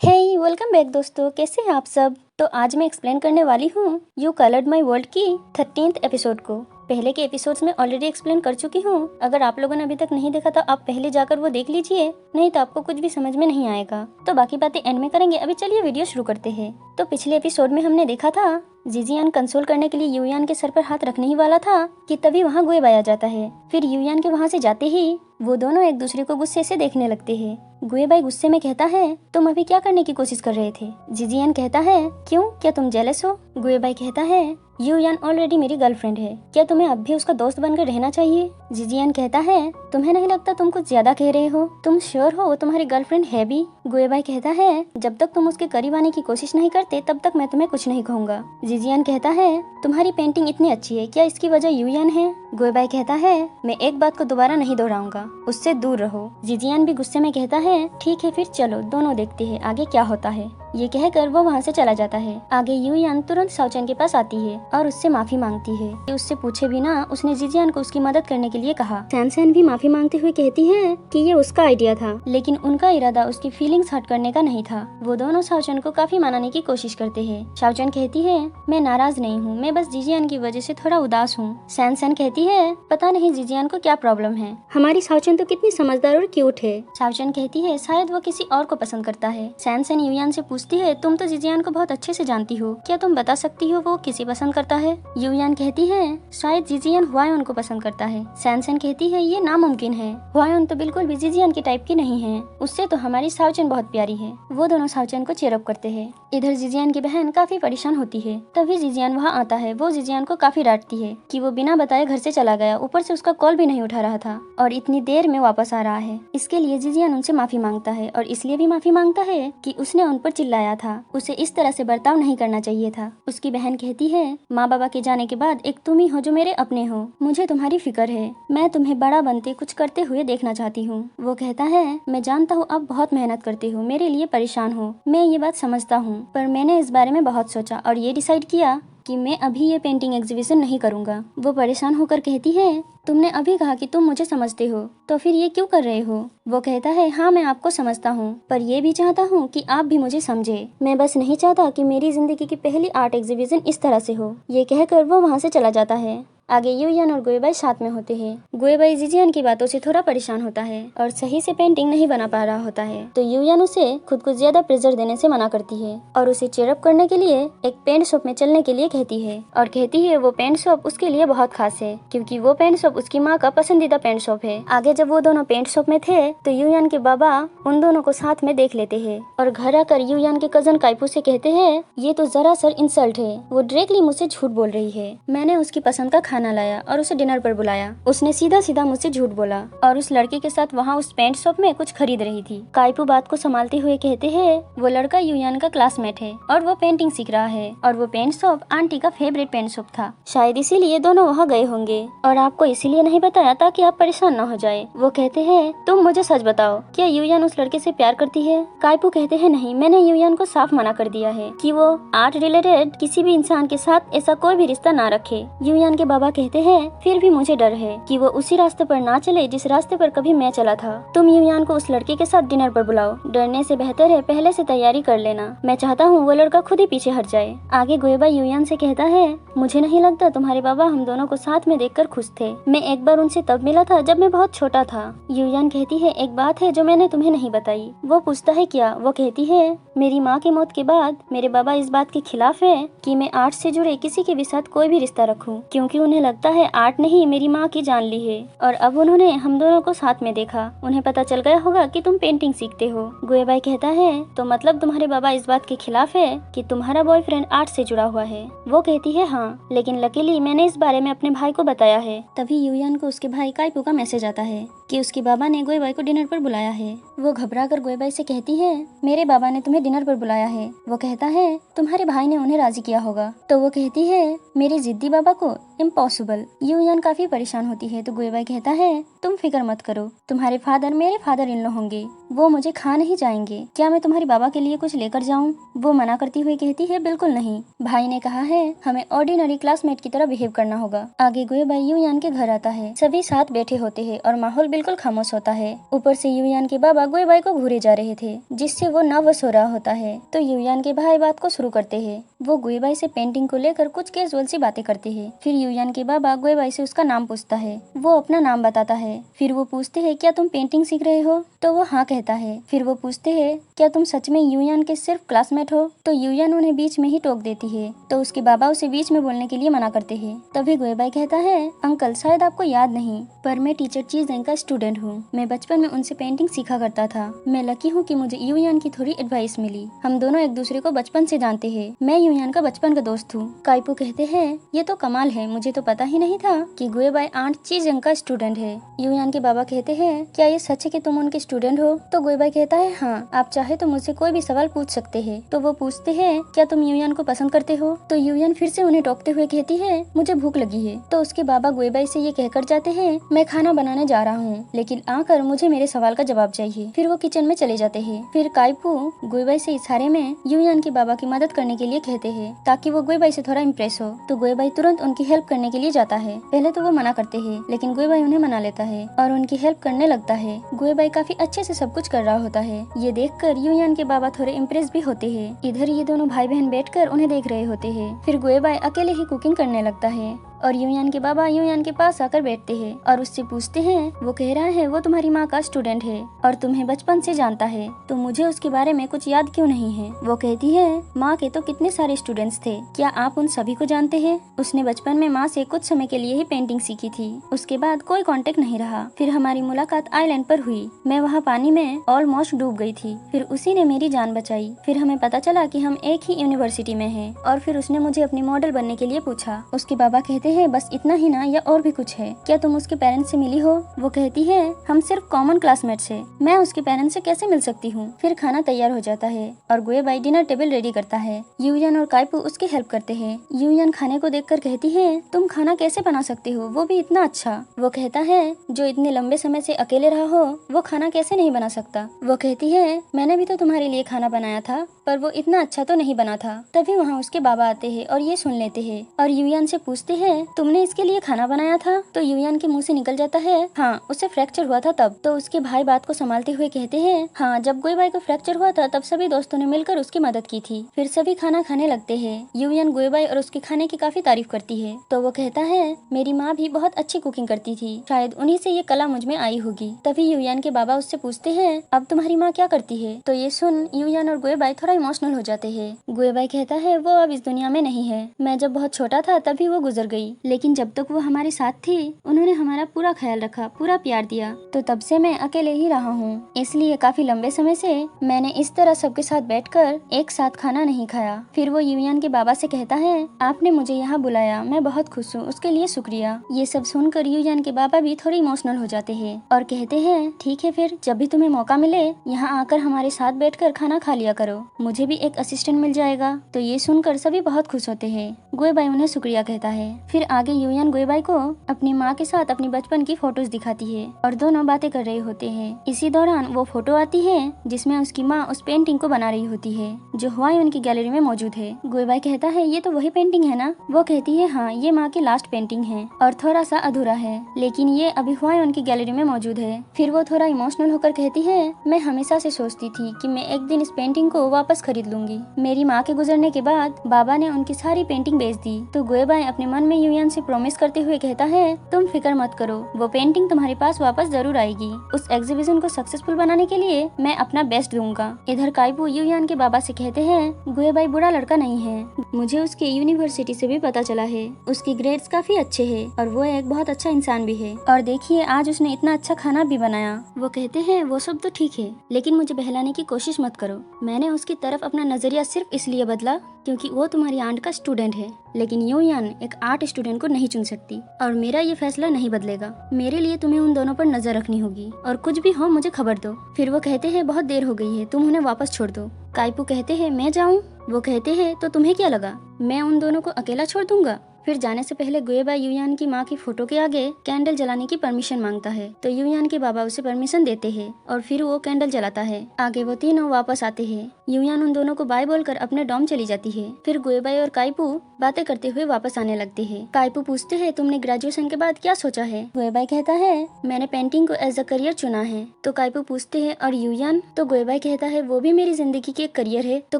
हे welcome back दोस्तों, कैसे हैं आप सब। तो आज मैं एक्सप्लेन करने वाली हूँ यू कलर्ड माई वर्ल्ड की 13th एपिसोड को। पहले के एपिसोड्स में ऑलरेडी एक्सप्लेन कर चुकी हूँ। अगर आप लोगों ने अभी तक नहीं देखा तो आप पहले जाकर वो देख लीजिए, नहीं तो आपको कुछ भी समझ में नहीं आएगा। तो बाकी बातें एंड में करेंगे। अभी चलिए वीडियो शुरू करते हैं। तो पिछले एपिसोड में हमने देखा था जिजियान कंसोल करने के लिए यूयान के सर पर हाथ रखने ही वाला था कि तभी वहाँ गुएबाई आ जाता है। फिर यूयान के वहाँ से जाते ही वो दोनों एक दूसरे को गुस्से से देखने लगते हैं। गुएबाई गुस्से में कहता है, तुम अभी क्या करने की कोशिश कर रहे थे। जिजियान कहता है, क्यों, क्या तुम जेलस हो। गुएबाई कहता है, यूयान ऑलरेडी मेरी गर्लफ्रेंड है, क्या तुम्हें अब भी उसका दोस्त बनकर रहना चाहिए। जिजियान कहता है, तुम्हें नहीं लगता तुम कुछ ज्यादा कह रहे हो, तुम श्योर हो वो तुम्हारी गर्लफ्रेंड है भी। गुएबाई कहता है, जब तक तुम उसके करीब आने की कोशिश नहीं करते तब तक मैं तुम्हें कुछ नहीं कहूँगा। जिजियान कहता है, तुम्हारी पेंटिंग इतनी अच्छी है, क्या इसकी वजह यूयान है। गुएबाई कहता है, मैं एक बात को दोबारा नहीं दोहराऊंगा, उससे दूर रहो। जिजियान भी गुस्से में कहता है, ठीक है फिर चलो दोनों देखते हैं आगे क्या होता है। ये कहकर वो वहाँ से चला जाता है। आगे यूयान तुरंत साओचन के पास आती है और उससे माफी मांगती है कि उससे पूछे बिना उसने जिजियान को उसकी मदद करने के लिए कहा। सैनसेन भी माफी मांगते हुए कहती है कि ये उसका आइडिया था, लेकिन उनका इरादा उसकी फीलिंग्स हर्ट करने का नहीं था। वो दोनों साओचन को काफी मनाने की कोशिश करते हैं। साओचन कहती है, मैं नाराज नहीं हूँ, मैं बस जिजियान की वजह से थोड़ा उदास हूँ। सैनसेन कहती है, पता नहीं जिजियान को क्या प्रॉब्लम है, हमारी साओचन तो कितनी समझदार और क्यूट है। साओचन कहती है, शायद वो किसी और को पसंद करता है। सैनसेन यूयान से पूछती है, तुम तो जिजियान को बहुत अच्छे से जानती हो, क्या तुम बता सकती हो वो किसे पसंद करता है। यूयान कहती है, शायद जिजियान हुआयोन को पसंद करता है। सैनसेन कहती है, ये नामुमकिन है, हुआयोन तो बिल्कुल भी जिजियान की टाइप की नहीं है, उससे तो हमारी साओचन बहुत प्यारी है। वो दोनों साओचन को चेयरअप करते हैं। इधर जिजियान की बहन काफी परेशान होती है। तभी जिजियान वहाँ आता है। वो जिजियान को काफी डांटती है कि वो बिना बताए घर से चला गया, ऊपर से उसका कॉल भी नहीं उठा रहा था और इतनी देर में वापस आ रहा है। इसके लिए जिजियान उनसे माफी मांगता है और इसलिए भी माफी मांगता है कि उसने उन पर चिल्लाया था, उसे इस तरह से बर्ताव नहीं करना चाहिए था। उसकी बहन कहती है, माँ बाबा के जाने के बाद एक तुम ही हो जो मेरे अपने हो, मुझे तुम्हारी फिक्र है, मैं तुम्हें बड़ा बनते कुछ करते हुए देखना चाहती हूँ। वो कहता है, मैं जानता हूँ आप बहुत मेहनत करते हो, मेरे लिए परेशान हो, मैं ये बात समझता हूँ, पर मैंने इस बारे में बहुत सोचा और ये डिसाइड किया कि मैं अभी ये पेंटिंग एग्जीबिशन नहीं करूँगा। वो परेशान होकर कहती है, तुमने अभी कहा कि तुम मुझे समझते हो, तो फिर ये क्यों कर रहे हो। वो कहता है, हाँ मैं आपको समझता हूँ, पर ये भी चाहता हूँ कि आप भी मुझे समझे। मैं बस नहीं चाहता कि मेरी जिंदगी की पहली आर्ट एग्जीबिशन इस तरह से हो। ये कहकर वो वहाँ से चला जाता है। आगे यूयान और गुएबाई साथ में होते हैं। गुएबाई जिजियान की बातों से थोड़ा परेशान होता है और सही से पेंटिंग नहीं बना पा रहा होता है, तो यूयान उसे खुद को ज्यादा प्रेशर देने से मना करती है और उसे चेयरअप करने के लिए एक पेंट शॉप में चलने के लिए कहती है और कहती है वो पेंट शॉप उसके लिए बहुत खास है क्योंकि वो पेंट शॉप उसकी माँ का पसंदीदा पेंट शॉप है। आगे जब वो दोनों पेंट शॉप में थे तो यूयान के बाबा उन दोनों को साथ में देख लेते हैं और घर आकर यूयान के कजन काइपू से कहते हैं, ये तो जरा सर इंसल्ट है, वो डायरेक्टली मुझसे झूठ बोल रही है, मैंने उसकी पसंद का खाना लाया और उसे डिनर पर बुलाया, उसने सीधा सीधा मुझसे झूठ बोला और उस लड़के के साथ वहाँ उस पेंट शॉप में कुछ खरीद रही थी। काइपू बात को संभालते हुए कहते हैं, वो लड़का यूयान का क्लासमेट है और वो पेंटिंग सीख रहा है और वो पेंट शॉप आंटी का फेवरेट पेंट शॉप था, शायद इसीलिए दोनों वहाँ गए होंगे और आपको इसीलिए नहीं बताया ताकि आप परेशान न हो जाए। वो कहते हैं, तुम मुझे सच बताओ, क्या यूयान उस लड़के से प्यार करती है। काइपू कहते हैं, नहीं, मैंने यूयान को साफ मना कर दिया है कि वो आर्ट रिलेटेड किसी भी इंसान के साथ ऐसा कोई भी रिश्ता ना रखे। यूयान के बाबा कहते हैं, फिर भी मुझे डर है कि वो उसी रास्ते पर ना चले जिस रास्ते पर कभी मैं चला था। तुम यूयान को उस लड़के के साथ डिनर पर बुलाओ, डरने से बेहतर है पहले से तैयारी कर लेना, मैं चाहता हूँ वो लड़का खुद ही पीछे हट जाए। आगे गुएबाई यूयान से कहता है, मुझे नहीं लगता तुम्हारे बाबा हम दोनों को साथ में देखकर खुश थे, मैं एक बार उनसे तब मिला था जब मैं बहुत छोटा था। यूयान कहती है, एक बात है जो मैंने तुम्हें नहीं बताई। वो पूछता है, क्या। वो कहती है, मेरी माँ की मौत के बाद मेरे बाबा इस बात के खिलाफ है कि मैं आर्ट से जुड़े किसी के भी साथ कोई भी रिश्ता रखूं, क्योंकि उन्हें लगता है आर्ट ने ही मेरी माँ की जान ली है और अब उन्होंने हम दोनों को साथ में देखा, उन्हें पता चल गया होगा कि तुम पेंटिंग सीखते हो। गुएबाई कहता है, तो मतलब तुम्हारे बाबा इस बात के खिलाफ है कि तुम्हारा बॉयफ्रेंड आर्ट से जुड़ा हुआ है। वो कहती है, हाँ, लेकिन लकीली मैंने इस बारे में अपने भाई को बताया है। तभी यूयान को उसके भाई काइपू का मैसेज आता है कि उसके बाबा ने गुएबाई को डिनर पर बुलाया है। वो घबरा कर गुएबाई से कहती है, मेरे बाबा ने तुम्हें डिनर पर बुलाया है। वो कहता है, तुम्हारे भाई ने उन्हें राजी किया होगा। तो वो कहती है, मेरे जिद्दी बाबा को इम्पॉसिबल। यूयान काफी परेशान होती है तो गुएबाई कहता है, तुम फिक्र मत करो, तुम्हारे फादर मेरे फादर इन लो होंगे, वो मुझे खा नहीं जाएंगे, क्या मैं तुम्हारे बाबा के लिए कुछ लेकर जाऊं। वो मना करती हुई कहती है, बिल्कुल नहीं, भाई ने कहा है हमें ऑर्डिनरी क्लासमेट की तरह बिहेव करना होगा। आगे गुएबाई यूयान के घर आता है, सभी साथ बैठे होते हैं और माहौल बिल्कुल खामोश होता है। ऊपर से युयान के बाबा गुएबाई को घूरे जा रहे थे, जिससे वो नर्वस हो रहा होता है। तो युयान के भाई बात को शुरू करते हैं। वो गुएबाई से पेंटिंग को लेकर कुछ कैजुअल सी बातें करते हैं। फिर युयान के बाबा गुएबाई से उसका नाम पूछता है। वो अपना नाम बताता है। फिर वो पूछते हैं, क्या तुम पेंटिंग सीख रहे हो? तो वो हाँ कहता है। फिर वो पूछते हैं, क्या तुम सच में युयान के सिर्फ क्लासमेट हो? तो युयान उन्हें बीच में ही टोक देती है। तो उसके बाबा उसे बीच में बोलने के लिए मना करते हैं। तभी गुएबाई कहता है, अंकल शायद आपको याद नहीं, पर मैं टीचर ची जेंग का स्टूडेंट हूँ। मैं बचपन में उनसे पेंटिंग सीखा करता था। मैं लकी हूँ कि मुझे युयान की थोड़ी एडवाइस मिली। हम दोनों एक दूसरे को बचपन से जानते हैं। मैं युयान का बचपन का दोस्त हूँ। काइपो कहते हैं, ये तो कमाल है, मुझे तो पता ही नहीं था कि गुएबाई आंट ची जेंग का स्टूडेंट है। युयान के बाबा कहते हैं, क्या ये सच है कि तुम उनके स्टूडेंट हो? तो गुएबाई कहता है, हाँ, आप चाहे तो मुझसे कोई भी सवाल पूछ सकते हैं। तो वो पूछते हैं, क्या तुम युयान को पसंद करते हो? तो युयान फिर से उन्हें टोकते हुए कहती है, मुझे भूख लगी है। तो उसके बाबा गुएबाई से ये कहकर जाते हैं, मैं खाना बनाने जा रहा हूँ, लेकिन आकर मुझे मेरे सवाल का जवाब चाहिए। फिर वो किचन में चले जाते हैं। फिर काइपू गुएबाई से इशारे में युयान के बाबा की मदद करने के लिए कहते हैं, ताकि वो गुएबाई से थोड़ा इम्प्रेस हो। तो गुएबाई तुरंत उनकी हेल्प करने के लिए जाता है। पहले तो वो मना करते हैं, लेकिन गुएबाई उन्हें मना लेता है और उनकी हेल्प करने लगता है। गुएबाई काफी अच्छे से सब कुछ कर रहा होता है। ये देखकर युयान के बाबा थोड़े इम्प्रेस भी होते हैं। इधर ये दोनों भाई बहन बैठकर उन्हें देख रहे होते हैं। फिर गुएबाई अकेले ही कुकिंग करने लगता है और युयान के बाबा युयान के पास आकर बैठते हैं और उससे पूछते हैं, वो कह रहा है वो तुम्हारी माँ का स्टूडेंट है और तुम्हें बचपन से जानता है, तो मुझे उसके बारे में कुछ याद क्यों नहीं है? वो कहती है, माँ के तो कितने सारे स्टूडेंट्स थे, क्या आप उन सभी को जानते हैं? उसने बचपन में माँ से कुछ समय के लिए ही पेंटिंग सीखी थी, उसके बाद कोई कांटेक्ट नहीं रहा। फिर हमारी मुलाकात आइलैंड पर हुई। मैं वहाँ पानी में ऑलमोस्ट डूब गई थी, फिर उसी ने मेरी जान बचाई। फिर हमें पता चला कि हम एक ही यूनिवर्सिटी में हैं और फिर उसने मुझे अपनी मॉडल बनने के लिए पूछा। उसके बाबा कहते हैं, बस इतना ही ना या और भी कुछ है? क्या तुम उसके पेरेंट्स से मिली हो? वो कहती है, हम सिर्फ कॉमन क्लासमेट्स हैं, मैं उसके पेरेंट्स से कैसे मिल सकती हूँ? फिर खाना तैयार हो जाता है और गुएबाई डिनर टेबल रेडी करता है। युयान और काइपू उसकी हेल्प करते हैं। युयान खाने को देखकर कहती है, तुम खाना कैसे बना सकते हो, वो भी इतना अच्छा? वो कहता है, जो इतने लंबे समय से अकेले रहा हो वो खाना कैसे नहीं बना सकता? वो कहती है, मैंने भी तो तुम्हारे लिए खाना बनाया था, पर वो इतना अच्छा तो नहीं बना था। तभी वहाँ उसके बाबा आते हैं और ये सुन लेते हैं और युयान से पूछते हैं, तुमने इसके लिए खाना बनाया था? तो युयान के मुंह से निकल जाता है, हाँ, उसे फ्रैक्चर हुआ था तब। तो उसके भाई बात को संभालते हुए कहते हैं, हाँ, जब गुएबाई को फ्रैक्चर हुआ था तब सभी दोस्तों ने मिलकर उसकी मदद की थी। फिर सभी खाना खाने लगते हैं। युयान गुएबाई और उसके खाने की काफी तारीफ करती है। तो वो कहता है, मेरी माँ भी बहुत अच्छी कुकिंग करती थी, शायद उन्हीं से ये कला मुझ में आई होगी। तभी युयान के बाबा उससे पूछते हैं, अब तुम्हारी माँ क्या करती है? तो ये सुन युयान और गुएबाई थोड़ा इमोशनल हो जाते हैं। गुएबाई कहता है, वो अब इस दुनिया में नहीं है, मैं जब बहुत छोटा था तभी वो गुजर गई, लेकिन जब तक वो हमारे साथ थी उन्होंने हमारा पूरा ख्याल रखा, पूरा प्यार दिया, तो तब से मैं अकेले ही रहा हूँ। इसलिए काफी लंबे समय से मैंने इस तरह सबके साथ बैठकर एक साथ खाना नहीं खाया। फिर वो युयान के बाबा से कहता है, आपने मुझे यहाँ बुलाया, मैं बहुत खुश हूँ, उसके लिए शुक्रिया। ये सब सुनकर युयान के बाबा भी थोड़े इमोशनल हो जाते हैं और कहते हैं, ठीक है, फिर जब भी तुम्हें मौका मिले यहाँ आकर हमारे साथ बैठकर खाना खा लिया करो, मुझे भी एक असिस्टेंट मिल जाएगा। तो ये सुनकर सभी बहुत खुश होते हैं। गुएबाई उन्हें शुक्रिया कहता है। फिर आगे युयान गुएबाई को अपनी माँ के साथ अपनी बचपन की फोटोज दिखाती है और दोनों बातें कर रहे होते हैं। इसी दौरान वो फोटो आती है जिसमें उसकी माँ उस पेंटिंग को बना रही होती है जो हुआयुन की गैलरी में मौजूद है। गुएबाई कहता है, ये तो वही पेंटिंग है ना? वो कहती है, हाँ, ये माँ की लास्ट पेंटिंग है और थोड़ा सा अधूरा है, लेकिन ये अभी हुआयुन की गैलरी में मौजूद है। फिर वो थोड़ा इमोशनल होकर कहती है, मैं हमेशा से सोचती थी कि मैं एक दिन इस पेंटिंग को वापस खरीद लूंगी। मेरी माँ के गुजरने के बाद बाबा ने उनकी सारी पेंटिंग बेच दी। तो गुएबाई अपने मन में युयान से प्रॉमिस करते हुए कहता है, तुम फिक्र मत करो, वो पेंटिंग तुम्हारे पास वापस जरूर आएगी। उस एग्जीबिशन को सक्सेसफुल बनाने के लिए मैं अपना बेस्ट दूंगा। इधर काइपू युयान के बाबा से कहते हैं, गुएबाई बुरा लड़का नहीं है, मुझे उसके यूनिवर्सिटी से भी पता चला है, उसके ग्रेड्स काफी अच्छे हैं और वो एक बहुत अच्छा इंसान भी है, और देखिए आज उसने इतना अच्छा खाना भी बनाया। वो कहते हैं, वो सब तो ठीक है, लेकिन मुझे बहलाने की कोशिश मत करो। मैंने उसकी तरफ अपना नजरिया सिर्फ इसलिए बदला क्योंकि वो तुम्हारी आंट का स्टूडेंट है, लेकिन युयान एक आर्ट स्टूडेंट को नहीं चुन सकती और मेरा ये फैसला नहीं बदलेगा। मेरे लिए तुम्हें उन दोनों पर नजर रखनी होगी और कुछ भी हो मुझे खबर दो। फिर वो कहते हैं, बहुत देर हो गई है, तुम उन्हें वापस छोड़ दो। काइपू कहते हैं, मैं जाऊं? वो कहते हैं, तो तुम्हें क्या लगा मैं उन दोनों को अकेला छोड़ दूंगा? फिर जाने से पहले गुएबाई यूयान की माँ की फोटो के आगे कैंडल जलाने की परमिशन मांगता है, तो यूयान के बाबा उसे परमिशन देते हैं और फिर वो कैंडल जलाता है। आगे वो तीनों वापस आते हैं। यूयान उन दोनों को बाय बोलकर अपने डॉम चली जाती है। फिर गुएबाई और काइपू बातें करते हुए वापस आने लगते हैं। काइपू पूछते हैं, तुमने ग्रेजुएशन के बाद क्या सोचा है? गुएबाई कहता है, मैंने पेंटिंग को एज अ करियर चुना है। तो काइपू पूछते हैं, और यूयान? तो गुएबाई कहता है, वो भी मेरी जिंदगी की एक करियर है। तो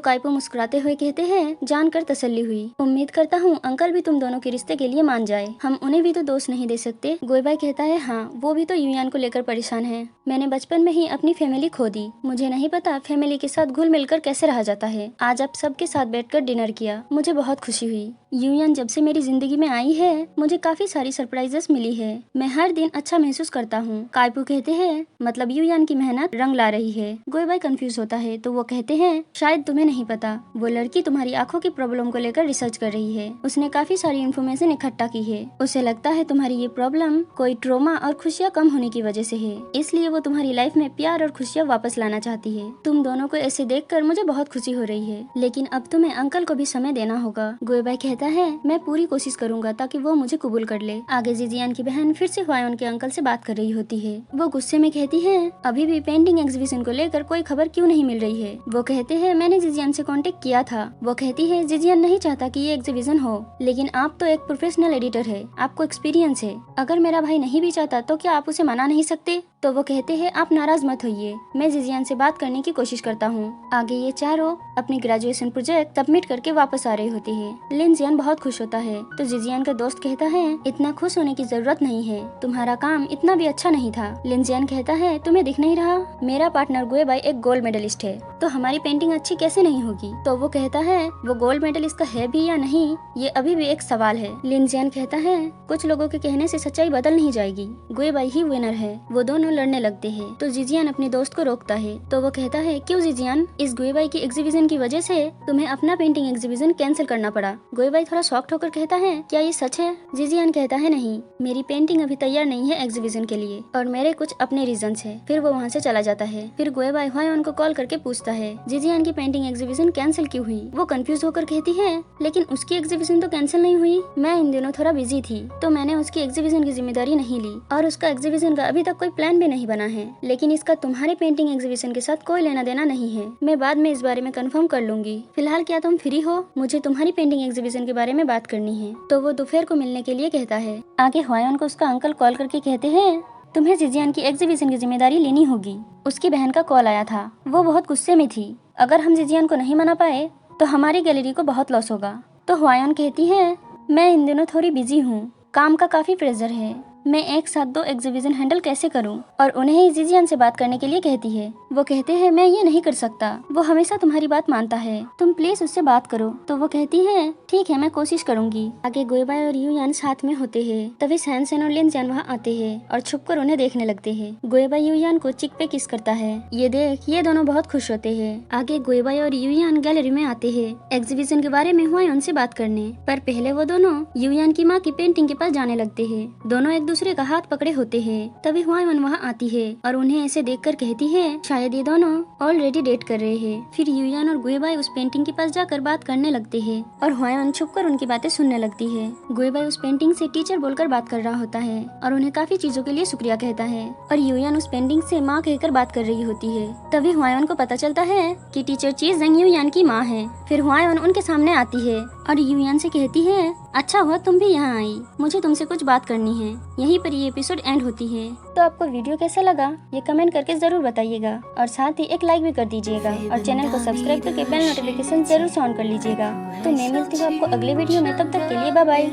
काइपू मुस्कुराते हुए कहते हैं, जानकर तसल्ली हुई। उम्मीद करता हूँ अंकल भी तुम दोनों के रिश्ते के लिए मान जाए, हम उन्हें भी तो दोष नहीं दे सकते। गुएबाई कहता है, हाँ वो भी तो यूयान को लेकर परेशान है। मैंने बचपन में ही अपनी फैमिली खो दी, मुझे नहीं पता फैमिली के साथ घुल मिलकर कैसे रहा जाता है। आज आप सबके साथ बैठकर डिनर किया, मुझे बहुत खुशी हुई। यूयान जब से मेरी जिंदगी में आई है मुझे काफी सारी सरप्राइजेस मिली है, मैं हर दिन अच्छा महसूस करता हूँ। काइपू कहते हैं, मतलब यूयान की मेहनत रंग ला रही है। गुएबाई कंफ्यूज होता है, तो वो कहते हैं, शायद तुम्हें नहीं पता, वो लड़की तुम्हारी आंखों की प्रॉब्लम को लेकर रिसर्च कर रही है। उसने काफी सारी इन्फॉर्मेशन इकट्ठा की है। उसे लगता है तुम्हारी ये प्रॉब्लम कोई ट्रॉमा और खुशियाँ कम होने की वजह से है, इसलिए वो तुम्हारी लाइफ में प्यार और खुशियाँ वापस लाना चाहती है। तुम दोनों को ऐसे देखकर मुझे बहुत खुशी हो रही है, लेकिन अब तुम्हें अंकल को भी समय देना होगा। गुएबाई कहता है, मैं पूरी कोशिश करूंगा ताकि वो मुझे कबूल कर ले। आगे जिजियान की बहन फिर से ह्वायोन के अंकल से बात कर रही होती है। वो गुस्से में कहती है, अभी भी पेंटिंग एग्जीबिशन को लेकर कोई खबर क्यों नहीं मिल रही है? वो कहते हैं, मैंने जिजियान से कांटेक्ट किया था। वो कहती है, जिजियान नहीं चाहता कि ये एग्जीबिशन हो, लेकिन आप तो एक प्रोफेशनल एडिटर है, आपको एक्सपीरियंस है। अगर मेरा भाई नहीं भी चाहता तो क्या आप उसे मना नहीं सकते? तो वो कहते हैं, आप नाराज मत होइए, मैं जिजियान से बात करने की कोशिश करता हूँ। आगे ये चारों अपनी ग्रेजुएशन प्रोजेक्ट सबमिट करके वापस आ रही होती है। लिनजियान बहुत खुश होता है, तो जिजियान का दोस्त कहता है, इतना खुश होने की जरूरत नहीं है, तुम्हारा काम इतना भी अच्छा नहीं था। लिनजियान कहता है, तुम्हें दिख नहीं रहा, मेरा पार्टनर गुएबाई एक गोल्ड मेडलिस्ट है, तो हमारी पेंटिंग अच्छी कैसे नहीं होगी? तो वो कहता है, वो गोल्ड मेडलिस्ट का है भी या नहीं, ये अभी भी एक सवाल है। लिनजियान कहता है, कुछ लोगों के कहने से सच्चाई बदल नहीं जाएगी, गुएबाई ही विनर है। वो दोनों लड़ने लगते हैं, तो जिजियान अपने दोस्त को रोकता है। तो वो कहता है, क्यों जिजियान, इस गुएबाई की एग्जीबिशन की वजह से तुम्हें अपना पेंटिंग एग्जीबिशन कैंसिल करना पड़ा। गुएबाई थोड़ा शॉक्ड होकर कहता है, क्या ये सच है? जिजियान कहता है, नहीं, मेरी पेंटिंग अभी तैयार नहीं है एग्जीबिशन के लिए, और मेरे कुछ अपने रीजंस है। फिर वो वहाँ से चला जाता है। फिर गुएबाई ह्वायोन को कॉल करके पूछता है, जिजियान की पेंटिंग एग्जीबिशन कैंसिल क्यों हुई? वो कंफ्यूज होकर कहती है, लेकिन उसकी एग्जीबिशन तो कैंसिल नहीं हुई, मैं इन दिनों थोड़ा बिजी थी, तो मैंने उसकी एग्जीबिशन की जिम्मेदारी नहीं ली, और उसका एग्जीबिशन का अभी तक कोई प्लान भी नहीं बना है। लेकिन इसका तुम्हारे पेंटिंग एग्जीबिशन के साथ कोई लेना देना नहीं है, मैं बाद में इस बारे में कंफर्म कर लूंगी। फिलहाल क्या तुम फ्री हो? मुझे तुम्हारी पेंटिंग एग्जीबिशन के बारे में बात करनी है। तो वो दोपहर को मिलने के लिए कहता है। आगे ह्वायोन को उसका अंकल कॉल करके कहते हैं, तुम्हें जिजियान की एग्जीबिशन की जिम्मेदारी लेनी होगी। उसकी बहन का कॉल आया था, वो बहुत गुस्से में थी, अगर हम जिजियान को नहीं मना पाए तो हमारी गैलरी को बहुत लॉस होगा। तो ह्वायोन कहती है, मैं इन दिनों थोड़ी बिजी हूँ, काम का काफी प्रेशर है, मैं एक साथ 2 एग्जीबिशन हैंडल कैसे करूं? और उन्हें ही जिजियान से बात करने के लिए कहती है। वो कहते हैं, मैं ये नहीं कर सकता, वो हमेशा तुम्हारी बात मानता है, तुम प्लीज उससे बात करो। तो वो कहती है, ठीक है, मैं कोशिश करूंगी। आगे गुएबाई और यूयान साथ में होते हैं, तभी सैनसेन और लिनजियान वहाँ आते हैं और छुपकर उन्हें देखने लगते हैं। गुएबाई यूयान को चिक पे किस करता है, ये देख ये दोनों बहुत खुश होते हैं। आगे गुएबाई और यूयान गैलरी में आते हैं एग्जीबिशन के बारे में ह्वायोन से बात करने, पर पहले वो दोनों यूयान की माँ की पेंटिंग के पास जाने लगते हैं। दोनों एक दूसरे का हाथ पकड़े होते हैं। तभी ह्वायोन वहाँ आती है और उन्हें ऐसे देखकर कहती है, शायद ये दोनों ऑलरेडी डेट कर रहे हैं। फिर यूयान और गुएबाई उस पेंटिंग के पास जाकर बात करने लगते हैं और ह्वायोन छुपकर उनकी बातें सुनने लगती है। गुएबाई उस पेंटिंग से टीचर बोलकर बात कर रहा होता है और उन्हें काफी चीजों के लिए शुक्रिया कहता है, और यूयान उस पेंटिंग से माँ कहकर बात कर रही होती है। तभी ह्वायोन को पता चलता है कि टीचर ची जंग यूयान की माँ है। फिर ह्वायोन उनके सामने आती है और यूयान से कहती है, अच्छा हुआ तुम भी यहाँ आई, मुझे तुमसे कुछ बात करनी है। यहीं पर ये एपिसोड एंड होती है। तो आपको वीडियो कैसा लगा ये कमेंट करके जरूर बताइएगा, और साथ ही एक लाइक भी कर दीजिएगा, और चैनल को सब्सक्राइब करके बेल नोटिफिकेशन जरूर से ऑन कर लीजिएगा। तो मैं मिलती हूँ आपको अगले वीडियो में, तब तक के लिए बाय बाय।